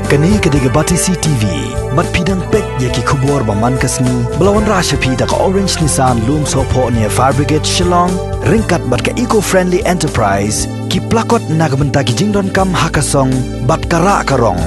Kani kediga bati CTV, mat pidang pek yaki kubur baman kasni, belawan rasha pida ka Orange Nissan Loom Sopo near Fire Brigade Shillong, ringkat bat ka eco-friendly enterprise, ki plakot nagbenta ki jingdon kam hakasong, bat kara karong.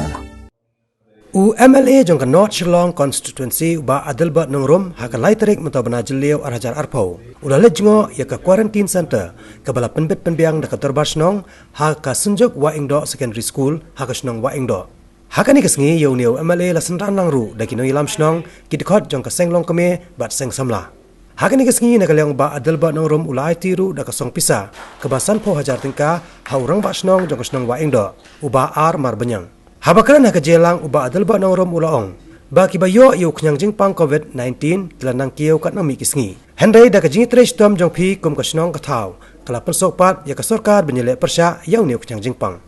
MLA jong ka North Shillong constituency ba adalba nongrom haka laiterik mata bana jeliau arhajar arpau. Ula lejngo ya ka quarantine center ka bala penbet penbiang da ka Darbar Snong haka sunjuk wa ingdo secondary school haka Snong wa ingdo. Haka ni kasngi yau niu MLA la senran langru da kino ilam Snong kidikot jong ka senglong kame bat seng samla. Haka ni kasngi na kalyang ba adalba nongrom ula tiru da ka song pisa ka basan po hajar tingka haurang ba Snong jong ka Snong wa ingdo uba ar mar benyang. Habakaran haka jelang uba adalba nongrom ulaong. Baki bayo yu knyang jingpang COVID-19 kilanang kiyo kat nami kisngi. Hendai da ka jingi tres tom jong pi kum ka Snong ka thaw. Kala pensokpat ya ka sorkar benyele persya yau niu knyang jingpang.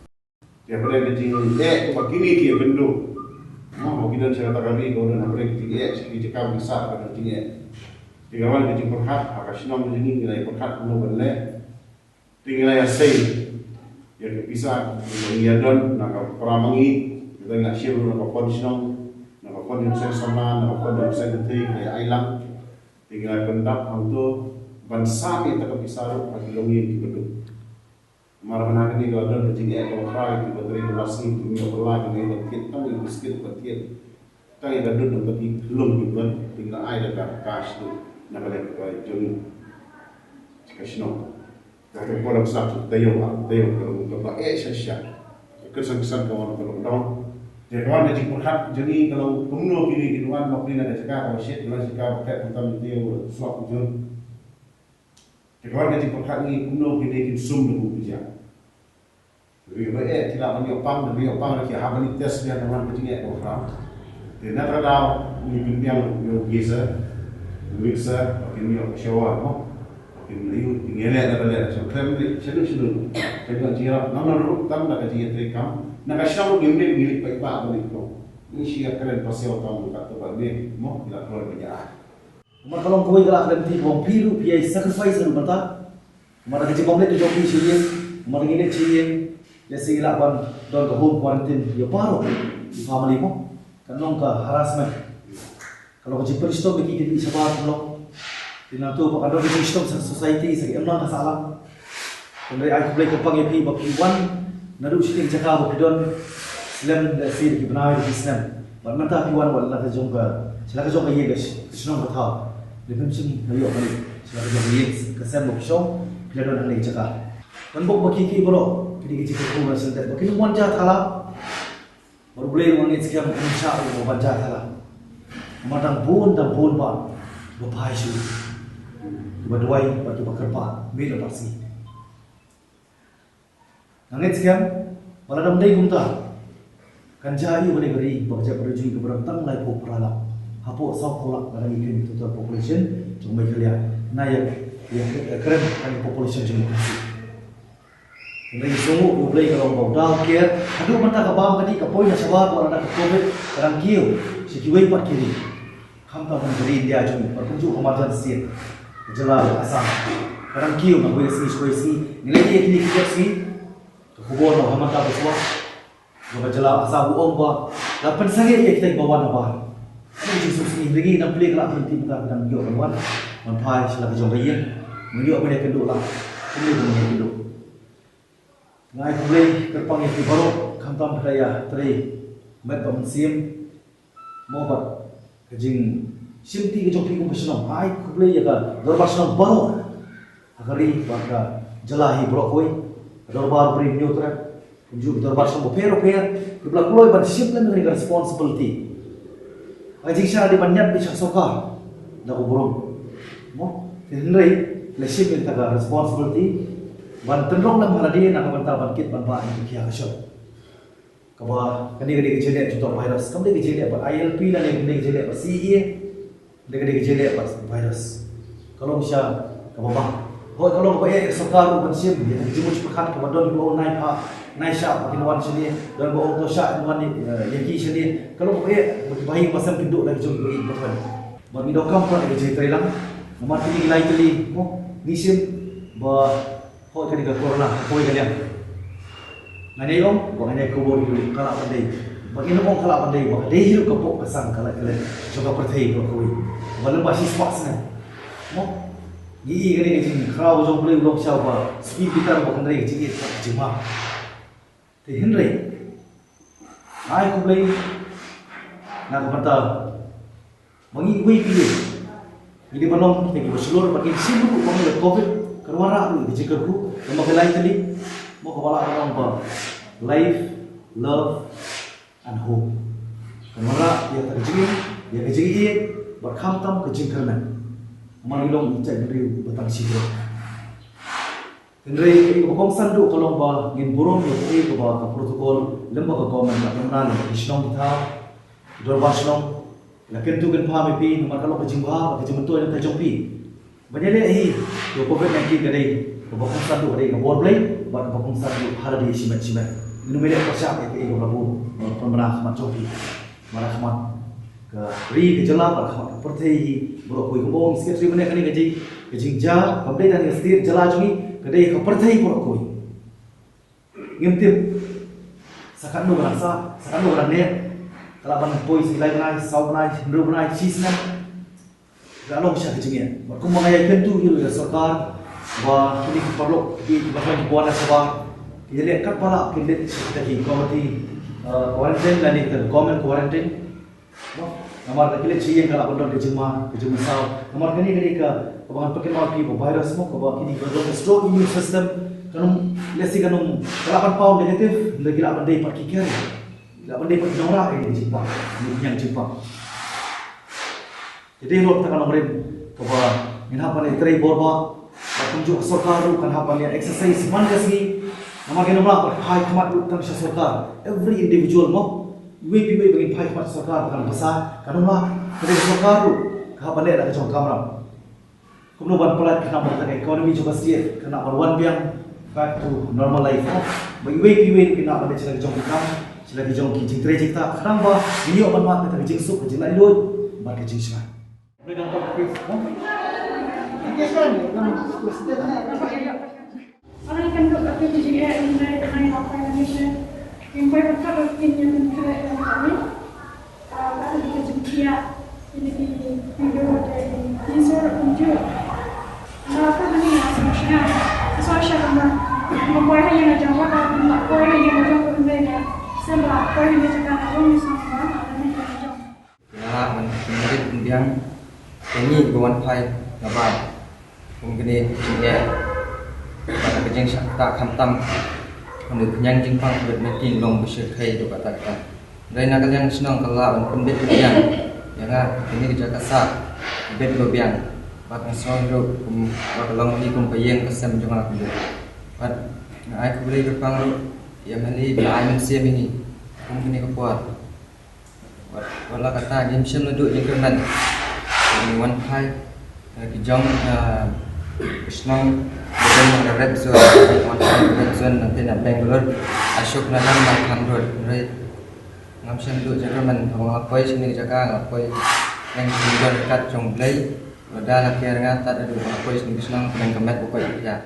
Ya pada kecing begini dia bentuk. Mau kita cerita kami kalau nak pada kecing si cakap besar pada kecing. Jika awal kecing perhat, akan Snong begini nilai perhat penuh benar. Tinggal yang say, yang bisa mengiya don, nak peramangi, kita nak share nak pon Snong, nak pon yang saya sama, nak pon yang saya nanti kayak ailang. Tinggal pendak untuk bangsa kita kepisah bagi longi di bentuk. Marah ni kalau ada kecing kalau fry kita beri nasi kita berlah dengan kita tahu yang biskit bertiap. Tapi ada dulu nanti belum juga tinggal air dekat cash tu nak boleh jadi Snong. Tapi kalau satu tayo kalau kita sesya. Kesan kawan dong. Jadi kawan kecing perhat jadi kalau penuh kini kinuan makni ada cakap kalau shit kalau cakap pakai tentang tayo swap tu. Jika kita perhat ni penuh kini sum dengan kerja. Jadi tidak menyopang lagi habis tes dia dengan kecingnya orang. Jadi nak tahu ni bimbang yo gisa, mixer, ini yo shower, no. Ini tinggal ada ada. So kami selu. Jadi jira, nama ruk tam nak jadi terekam. Nak syam gimbe milik baik pak balik tu. Ini siap keren pasal tahu kat tempat ni, mo tidak keluar banyak. Kalau kau ikhlas dan tipu piru piai sacrifice dan mata, mana kecil komplit tu joki sihir, mana ini sihir. Jadi lapan don ke home quarantine ya paro di family mo kanong ka harassment kalau ka jipper stop bagi kiti sabar lo tinatu pa kadon di stop sa society sa emna ka salam kung ay play ko pang yapi baki one nadu siting jaka baki don slam da sir ki banay di islam bar mata pi one wala ka jongka sila ka jongka yegas sinong ka tha lebem sing hayo balik sila ka jongka yegas ka sem bok show pila don hanay jaka kan bok baki ki bro jadi kita kumpulan sentet. Bagaimana wajah thala? Baru boleh orang ini sekian insya Allah wajah thala. Matang pun dan pun pak, berpahai syu, berduai batu bakar pak, bila pasti. Nangit sekian, malah dalam day kumta. Kan jahil boleh beri baca berujung ke berantang lai po peralap. Hapo sau kolak dalam iklim total population, cuma kalian naik yang keren kali population cuma kasih. Jadi sungguh boleh kalau mau dah care, aduh mata kabam tadi kapoi nak sabar kalau ada COVID orang kiu, situasi pak kiri, hampa memberi dia cuma berkunjung kemajuan sih, jelas asam, orang kiu nak boleh sini, nilai dia kini kita sini, kubur nak hampa bersuah, jika jelas asam buong buat, lapan sangat dia kita bawa nama, ini justru sini lagi nak beli kelak berhenti kita dan kiu kawan, mampai sila kejong bayi, mengiu apa dia kedua lah, ini punya kedua. Ngai boleh terpanggil di baru kantam peraya teri met pemsim mobat kejing simti kejong pi kumpesenong ai boleh ya ka Darbar Snong baru agari baka jelahi brokoi Darbar beri neutral kunju Darbar Snong pero kebla kuloi ban simple dengan responsibility ajing syara di banyak bisa sokar dak burung mo henry lesim kita ka responsibility ban tenrong lam haladi nak banta bangkit banpa ini kia kasyo kaba kani kejadian contoh virus kami kejadian apa ILP lah yang kejadian apa CE kejadian apa virus kalau bisa kaba bang kalau kau sokar bansim dia jimuj pekat kaba don kau naik syak kinuan sini dan kau auto syak kinuan yaki sini kalau kau bayi pasal pinduk lagi jom bayi betul bagi dokam pun kejadian terilang nomor tinggi lain teli nisim bah kau kena corona, kau kena. Nanya om, kau hanya kubur dulu. Kalau apa day, Bagi nong kala pandai wa dei hiru kapok kasang kala kala coba perthai ko koi. Walau masih spas na. Mo gi gani jing crowd jong play lok chau ba speed gitar ba kan rei jing jima. Te hin rei. Ai ko play na ko mata. Mangi wei pi. Ini balong kita berseluruh bagi sibu mengenai COVID kerwara lu di ku lembaga lain tadi mau kepala orang apa life, love, and hope. Kerwara dia kerjigi berkham tam kerjing kerana manilong cak dari batang sibu. Kendari bokong sandu kalau ba ngin burung yo ke ba protokol lembaga government lembaga isnong kita dorbaslong lakin tu kan paham pi nomor kalau kejimba kejimbentu yang kejompi banyak lagi yo COVID-19 kadai bokong satu kadai ke bor play ba bokong satu har di simat ini mele persiap ke rabu pemerah macompi marahmat ke ri ke jala ba perthei bro koi ko sekretari bane kani kejing ja pabde dan stir jala jungi kadai ke perthei bro koi ngimtip sakan no rasa sakan no rane telah poi silai nai sau nai ru nai cheese nai galong sya kejingnya ko mangayaikan tu hiru ya sarkar wa kini perlu di bahkan buana sabah jadi kat pala kini tadi komiti quarantine dan itu government quarantine nomor kali cian kalau pun di jemaah sau nomor kini ke bahan pakai mau pi virus mo ko kini ko strong immune system kanum lesi kanum kalau pau negatif lagi la bandai pak kikir la bandai pak jongra ini jipang yang jipang jadi lo tekan nomor ko minha pan itrai borba tunjuk sarkar kan hapan ya exercise man kasih nama kena mula pai khamat tang sarkar every individual mo we bagi pai khamat sarkar kan besar kan mula dari sarkar hapan dia ada jong kamera kumno ban pelat kena mata ekonomi juga setiap kena berwan biang back to normal life bagi we kena pada cara jong kam selagi jong kijing tre cita kadang ba video ban mat ta kijing sup kijing lai loi ban kijing sma boleh nampak orang akan buat PPJA ini dengan apa Indonesia yang baik betul yang kira kami ada di Jepia ini di video dari user unjuk apa ini maksudnya sosial membuat yang jawab atau membuat yang jawab mereka sebab apa yang dicakap orang sama ada yang jawab ya menurut yang ini bukan pai apa mungkin dia pada kerjaan tak kamtam untuk yang jingpang bermeeting long besar kai itu katakan dari nak yang senang kalau pendek yang ini kerja kasar bed lobian bahkan soal itu kalau ni pun payeng kesem jangan aku buat but aku boleh berpang yang ini beraiman siam ini mungkin ini kuat walau kata game sim duduk yang kenan ini one pai kijang Islam dengan red zone, red zone nanti nak Bangalore, Ashok Nalan nak Road, right? Ngamsen dulu jaga man, orang apa sini jaga apa yang tinggal dekat Jonglei, ada laki orang tak ada dulu apa sini Islam dengan kemet bukan ya.